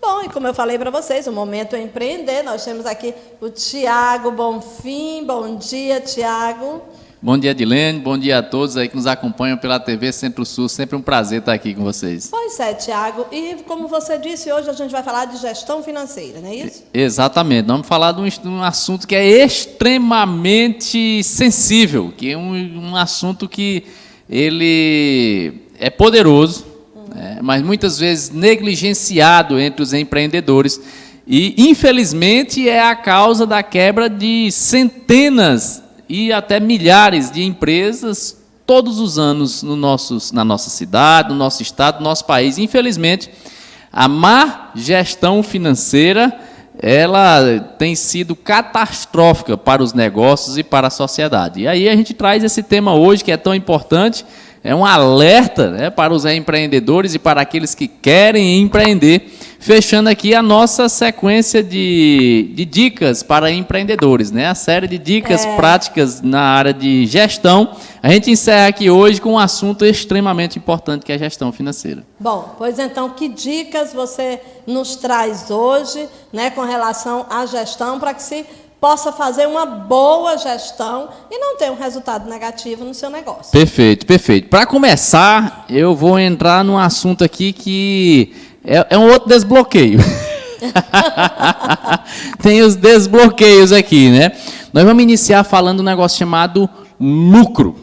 Bom, e como eu falei para vocês, o Momento é Empreender. Nós temos aqui o Tiago Bonfim. Bom dia, Tiago. Bom dia, Edilene. Bom dia a todos aí que nos acompanham pela TV Centro-Sul. Sempre um prazer estar aqui com vocês. Pois é, Tiago. E como você disse, hoje a gente vai falar de gestão financeira, não é isso? Exatamente. Vamos falar de um assunto que é extremamente sensível, que é um assunto que ele é poderoso, mas muitas vezes negligenciado entre os empreendedores. E, infelizmente, é a causa da quebra de centenas e até milhares de empresas todos os anos na nossa cidade, no nosso estado, no nosso país. Infelizmente, a má gestão financeira, ela tem sido catastrófica para os negócios e para a sociedade. E aí a gente traz esse tema hoje, que é tão importante, é um alerta, né, para os empreendedores e para aqueles que querem empreender, fechando aqui a nossa sequência de dicas para empreendedores, né? A série de dicas práticas na área de gestão. A gente encerra aqui hoje com um assunto extremamente importante, que é a gestão financeira. Bom, pois então, que dicas você nos traz hoje, né, com relação à gestão, para que se possa fazer uma boa gestão e não ter um resultado negativo no seu negócio? Perfeito, perfeito. Para começar, eu vou entrar num assunto aqui que é um outro desbloqueio. Tem os desbloqueios aqui, né? Nós vamos iniciar falando um negócio chamado lucro.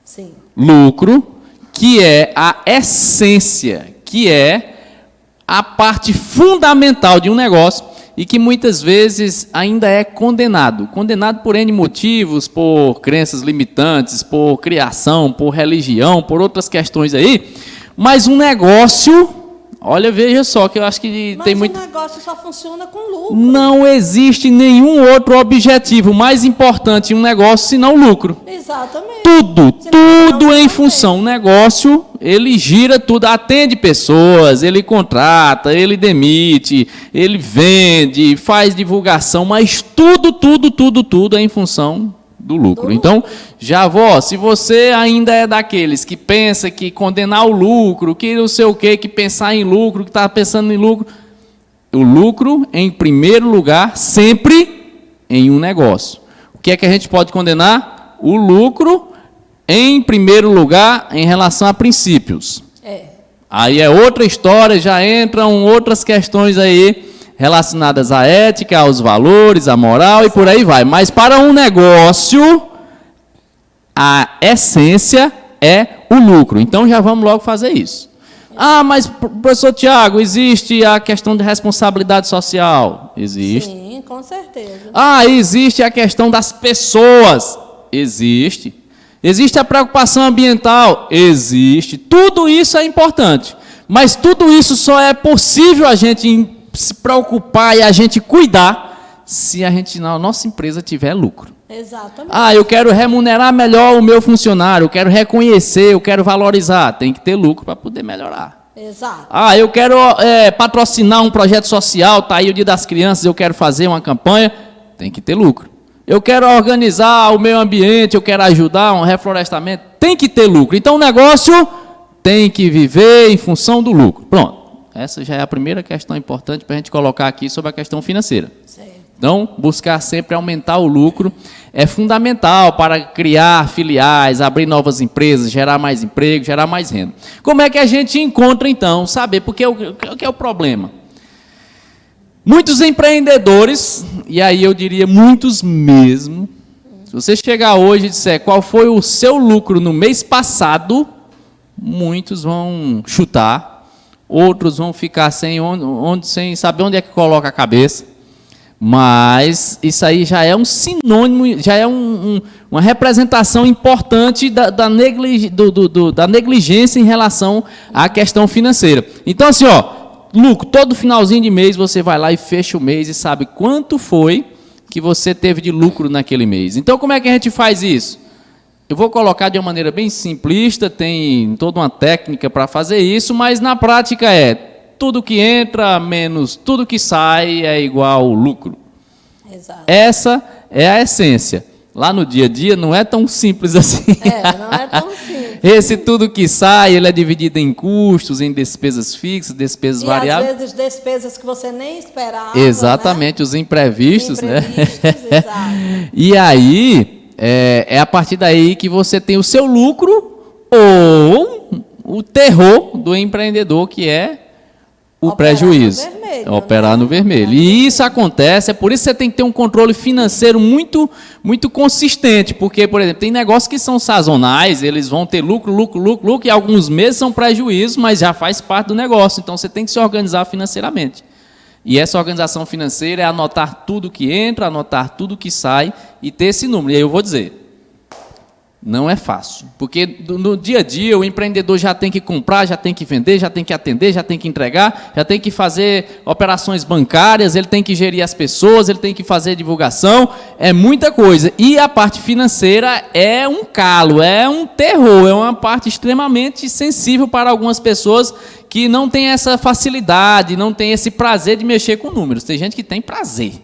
Sim. Lucro, que é a essência, que é a parte fundamental de um negócio e que muitas vezes ainda é condenado. Condenado por N motivos, por crenças limitantes, por criação, por religião, por outras questões aí. Mas um negócio, olha, veja só, que eu acho que tem muito... Mas o negócio só funciona com lucro. Não existe nenhum outro objetivo mais importante em um negócio senão o lucro. Exatamente. Tudo em função. O negócio, ele gira tudo, atende pessoas, ele contrata, ele demite, ele vende, faz divulgação, mas tudo é em função do lucro. Então, se você ainda é daqueles que pensa que condenar o lucro, que não sei o quê, que pensar em lucro, que está pensando em lucro, o lucro, em primeiro lugar, sempre em um negócio. O que é que a gente pode condenar? O lucro, em primeiro lugar, em relação a princípios. Aí é outra história, já entram outras questões aí relacionadas à ética, aos valores, à moral e por aí vai. Mas para um negócio, a essência é o lucro. Então já vamos logo fazer isso. Ah, mas, professor Tiago, existe a questão de responsabilidade social? Existe. Sim, com certeza. Ah, existe a questão das pessoas? Existe. Existe a preocupação ambiental? Existe. Tudo isso é importante. Mas tudo isso só é possível a gente se preocupar e a gente cuidar se a gente, na nossa empresa, tiver lucro. Exatamente. Ah, eu quero remunerar melhor o meu funcionário, eu quero reconhecer, eu quero valorizar. Tem que ter lucro para poder melhorar. Exato. Ah, eu quero patrocinar um projeto social, está aí o Dia das Crianças, eu quero fazer uma campanha, tem que ter lucro. Eu quero organizar o meio ambiente, eu quero ajudar um reflorestamento, tem que ter lucro. Então o negócio tem que viver em função do lucro. Pronto. Essa já é a primeira questão importante para a gente colocar aqui sobre a questão financeira. Certo. Então, buscar sempre aumentar o lucro é fundamental para criar filiais, abrir novas empresas, gerar mais emprego, gerar mais renda. Como é que a gente encontra, então, saber? Porque o que é o problema? Muitos empreendedores, e aí eu diria muitos mesmo, se você chegar hoje e disser qual foi o seu lucro no mês passado, muitos vão chutar, outros vão ficar sem saber onde é que coloca a cabeça. Mas isso aí já é um sinônimo, já é uma representação importante da negligência em relação à questão financeira. Então, assim, lucro, todo finalzinho de mês você vai lá e fecha o mês e sabe quanto foi que você teve de lucro naquele mês. Então, como é que a gente faz isso? Eu vou colocar de uma maneira bem simplista, tem toda uma técnica para fazer isso, mas na prática tudo que entra menos tudo que sai é igual lucro. Exato. Essa é a essência. Lá no dia a dia não é tão simples assim. Não é tão simples. Esse tudo que sai, ele é dividido em custos, em despesas fixas, despesas variáveis. Às vezes despesas que você nem esperava. Exatamente, né? Os imprevistos, né? Exato. E aí, é a partir daí que você tem o seu lucro ou o terror do empreendedor, que é o prejuízo. Operar no vermelho. E isso acontece, é por isso que você tem que ter um controle financeiro muito, muito consistente, porque, por exemplo, tem negócios que são sazonais, eles vão ter lucro, e alguns meses são prejuízo, mas já faz parte do negócio, então você tem que se organizar financeiramente. E essa organização financeira é anotar tudo que entra, anotar tudo que sai e ter esse número. E aí eu vou dizer, não é fácil, porque no dia a dia o empreendedor já tem que comprar, já tem que vender, já tem que atender, já tem que entregar, já tem que fazer operações bancárias, ele tem que gerir as pessoas, ele tem que fazer divulgação, é muita coisa. E a parte financeira é um calo, é um terror, é uma parte extremamente sensível para algumas pessoas que não têm essa facilidade, não têm esse prazer de mexer com números. Tem gente que tem prazer.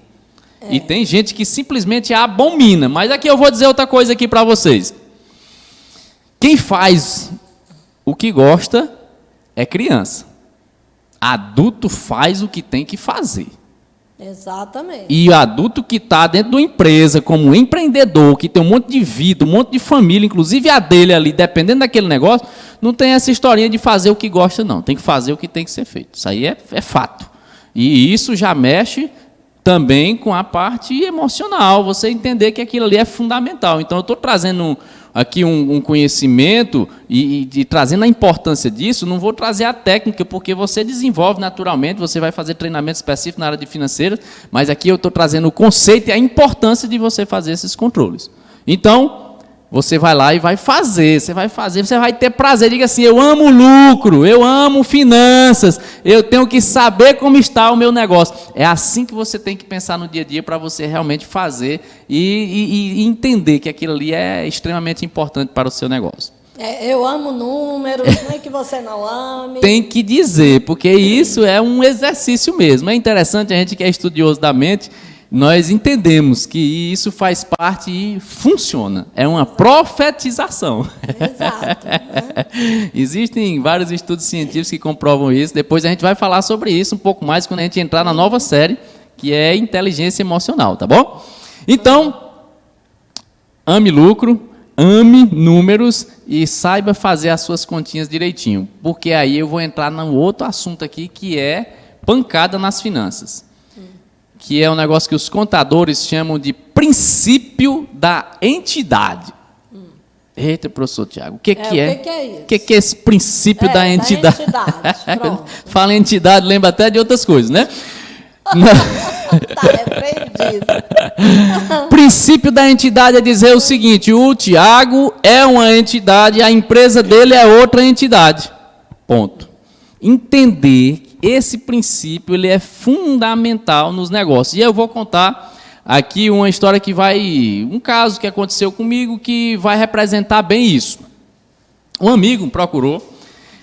E tem gente que simplesmente abomina. Mas aqui eu vou dizer outra coisa aqui para vocês. Quem faz o que gosta é criança. Adulto faz o que tem que fazer. Exatamente. E o adulto que está dentro de uma empresa, como empreendedor, que tem um monte de vida, um monte de família, inclusive a dele ali, dependendo daquele negócio, não tem essa historinha de fazer o que gosta, não. Tem que fazer o que tem que ser feito. Isso aí é fato. E isso já mexe também com a parte emocional, você entender que aquilo ali é fundamental. Então, eu estou trazendo aqui um conhecimento e trazendo a importância disso, não vou trazer a técnica, porque você desenvolve naturalmente, você vai fazer treinamento específico na área de finanças, mas aqui eu estou trazendo o conceito e a importância de você fazer esses controles. Então, você vai lá e vai fazer, você vai ter prazer. Diga assim, eu amo lucro, eu amo finanças, eu tenho que saber como está o meu negócio. É assim que você tem que pensar no dia a dia para você realmente fazer e entender que aquilo ali é extremamente importante para o seu negócio. Eu amo números, não é que você não ame. Tem que dizer, porque isso é um exercício mesmo. É interessante, a gente que é estudioso da mente, nós entendemos que isso faz parte e funciona. É uma profetização. Exato. Né? Existem vários estudos científicos que comprovam isso. Depois a gente vai falar sobre isso um pouco mais quando a gente entrar na nova série, que é inteligência emocional, tá bom? Então, ame lucro, ame números e saiba fazer as suas continhas direitinho. Porque aí eu vou entrar num outro assunto aqui, que é pancada nas finanças. Que é um negócio que os contadores chamam de princípio da entidade. Eita, professor Tiago, o que é isso? O que é esse princípio da entidade? Fala em entidade, lembra até de outras coisas, né? Está repreendido. Princípio da entidade é dizer o seguinte: o Tiago é uma entidade, a empresa dele é outra entidade. Ponto. Entender esse princípio, ele é fundamental nos negócios. E eu vou contar aqui uma história um caso que aconteceu comigo que vai representar bem isso. Um amigo me procurou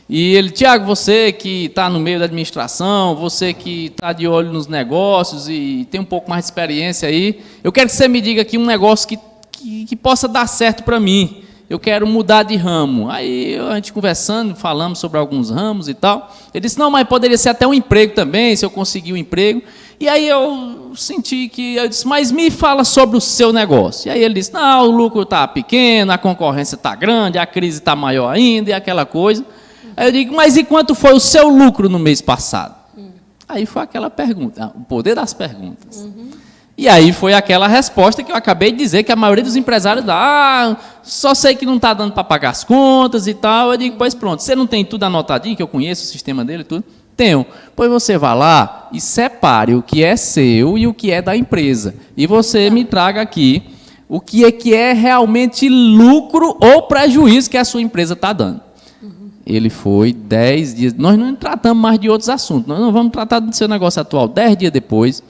e ele, Tiago, você que está no meio da administração, você que está de olho nos negócios e tem um pouco mais de experiência aí, eu quero que você me diga aqui um negócio que possa dar certo para mim. Eu quero mudar de ramo. Aí a gente conversando, falamos sobre alguns ramos e tal. Ele disse, não, mas poderia ser até um emprego também, se eu conseguir um emprego. E aí eu disse, mas me fala sobre o seu negócio. E aí ele disse, não, o lucro está pequeno, a concorrência está grande, a crise está maior ainda e aquela coisa. Aí eu digo, mas e quanto foi o seu lucro no mês passado? Aí foi aquela pergunta, o poder das perguntas. E aí foi aquela resposta que eu acabei de dizer, que a maioria dos empresários dá, só sei que não está dando para pagar as contas e tal. Eu digo, pois pronto, você não tem tudo anotadinho, que eu conheço o sistema dele e tudo? Tenho. Pois você vá lá e separe o que é seu e o que é da empresa. E você me traga aqui o que é realmente lucro ou prejuízo que a sua empresa está dando. Ele foi 10 dias, nós não tratamos mais de outros assuntos, nós não vamos tratar do seu negócio atual. 10 dias depois,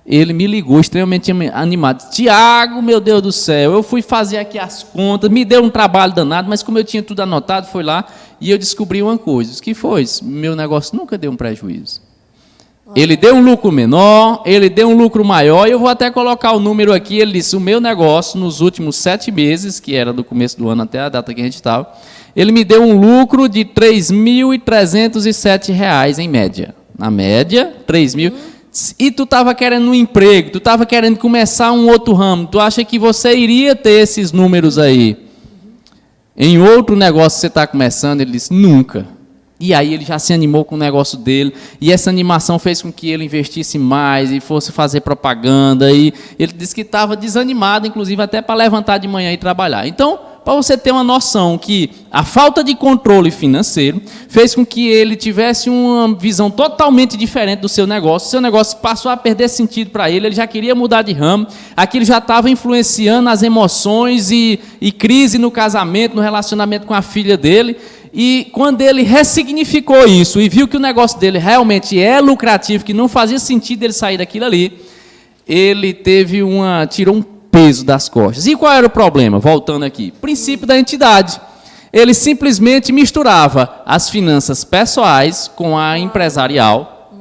ele me ligou extremamente animado. Tiago, meu Deus do céu, eu fui fazer aqui as contas, me deu um trabalho danado, mas como eu tinha tudo anotado, foi lá e eu descobri uma coisa. O que foi? Meu negócio nunca deu um prejuízo. Ele deu um lucro menor, ele deu um lucro maior, e eu vou até colocar o número aqui. Ele disse, o meu negócio, nos últimos 7 meses, que era do começo do ano até a data que a gente estava, ele me deu um lucro de R$ 3.307 em média. Na média, 3.000. E tu estava querendo um emprego, tu estava querendo começar um outro ramo, tu acha que você iria ter esses números aí? Em outro negócio que você está começando, ele disse, nunca. E aí ele já se animou com o negócio dele, e essa animação fez com que ele investisse mais e fosse fazer propaganda, e ele disse que estava desanimado, inclusive até para levantar de manhã e trabalhar. Então, para você ter uma noção que a falta de controle financeiro fez com que ele tivesse uma visão totalmente diferente do seu negócio passou a perder sentido para ele já queria mudar de ramo, aquilo já estava influenciando as emoções e crise no casamento, no relacionamento com a filha dele, e quando ele ressignificou isso e viu que o negócio dele realmente é lucrativo, que não fazia sentido ele sair daquilo ali, ele tirou um peso das costas. E qual era o problema? Voltando aqui, princípio da entidade. Ele simplesmente misturava as finanças pessoais com a empresarial,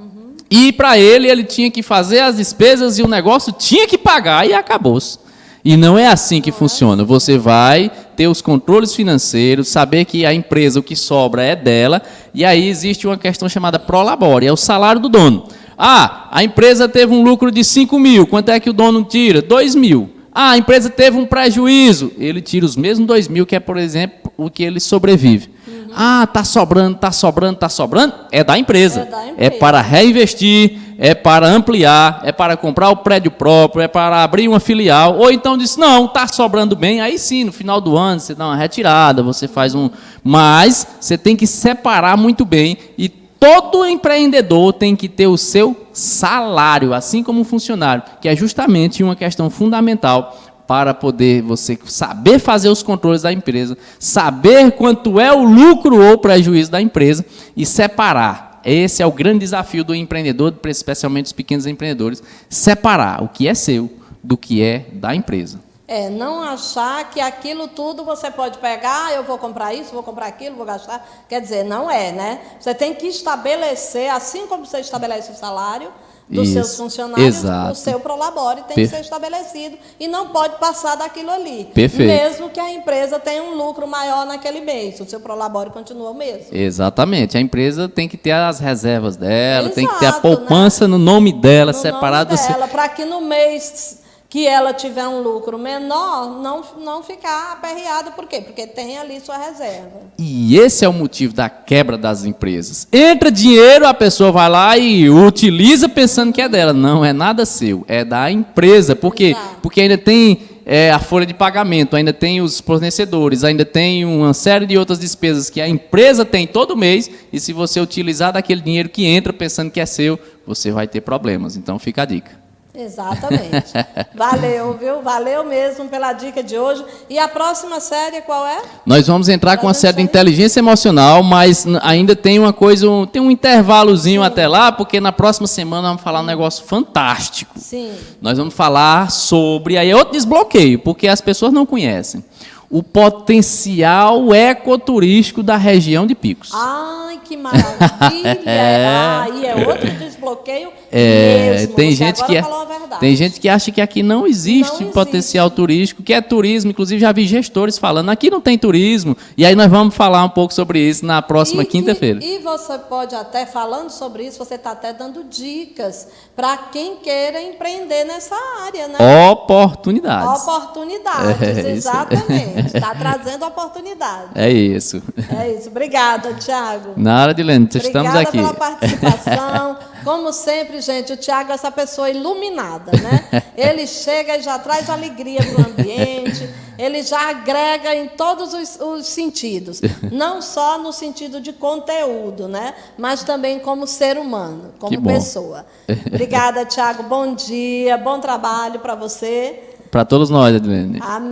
e para ele tinha que fazer as despesas e o negócio tinha que pagar e acabou-se. E não é assim que funciona. Você vai ter os controles financeiros, saber que a empresa, o que sobra é dela, e aí existe uma questão chamada prolabore, é o salário do dono. A empresa teve um lucro de 5 mil, quanto é que o dono tira? 2 mil. A empresa teve um prejuízo, ele tira os mesmos 2 mil, que é, por exemplo, o que ele sobrevive. Está sobrando, é da empresa. É para reinvestir, é para ampliar, é para comprar o prédio próprio, é para abrir uma filial. Ou então diz, não, está sobrando bem, aí sim, no final do ano, você dá uma retirada, você faz um... Mas você tem que separar muito bem, e todo empreendedor tem que ter o seu salário, assim como um funcionário, que é justamente uma questão fundamental para poder você saber fazer os controles da empresa, saber quanto é o lucro ou prejuízo da empresa e separar. Esse é o grande desafio do empreendedor, especialmente dos pequenos empreendedores, separar o que é seu do que é da empresa. Não achar que aquilo tudo você pode pegar, eu vou comprar isso, vou comprar aquilo, vou gastar. Quer dizer, não é, né? Você tem que estabelecer, assim como você estabelece o salário dos seus funcionários, exato. O seu prolabore tem que ser estabelecido e não pode passar daquilo ali. Perfeito. Mesmo que a empresa tenha um lucro maior naquele mês, o seu prolabore continua o mesmo. Exatamente. A empresa tem que ter as reservas dela, tem que ter a Exato, poupança, né? No nome dela, no separado nome dela, para que no mês que ela tiver um lucro menor, não ficar aperreada. Por quê? Porque tem ali sua reserva. E esse é o motivo da quebra das empresas. Entra dinheiro, a pessoa vai lá e utiliza pensando que é dela. Não é nada seu, é da empresa. Por quê? Exato. Porque ainda tem a folha de pagamento, ainda tem os fornecedores, ainda tem uma série de outras despesas que a empresa tem todo mês, e se você utilizar daquele dinheiro que entra pensando que é seu, você vai ter problemas. Então fica a dica. Exatamente. Valeu, viu? Valeu mesmo pela dica de hoje. E a próxima série qual é? Nós vamos entrar com a série de inteligência emocional, mas ainda tem uma coisa, tem um intervalozinho até lá, porque na próxima semana vamos falar um negócio fantástico. Sim. Nós vamos falar sobre, aí é outro desbloqueio, porque as pessoas não conhecem, o potencial ecoturístico da região de Picos. Ai, que maravilha! Aí é outro desbloqueio mesmo. Tem Você gente agora falou a verdade. tem gente que acha que aqui não existe potencial turístico, que é turismo. Inclusive já vi gestores falando, aqui não tem turismo. E aí nós vamos falar um pouco sobre isso na próxima quinta-feira. E você pode até, falando sobre isso, você está até dando dicas para quem queira empreender nessa área, né? Oportunidades. Exatamente. Está trazendo oportunidade. É isso. É isso. Obrigada, Tiago. Nada, Dilene, estamos aqui. Obrigada pela participação. Como sempre, gente, o Tiago é essa pessoa iluminada, né? Ele chega e já traz alegria para o ambiente, ele já agrega em todos os sentidos, não só no sentido de conteúdo, né? Mas também como ser humano, como pessoa. Obrigada, Tiago. Bom dia, bom trabalho para você. Para todos nós, Adriane. Amém.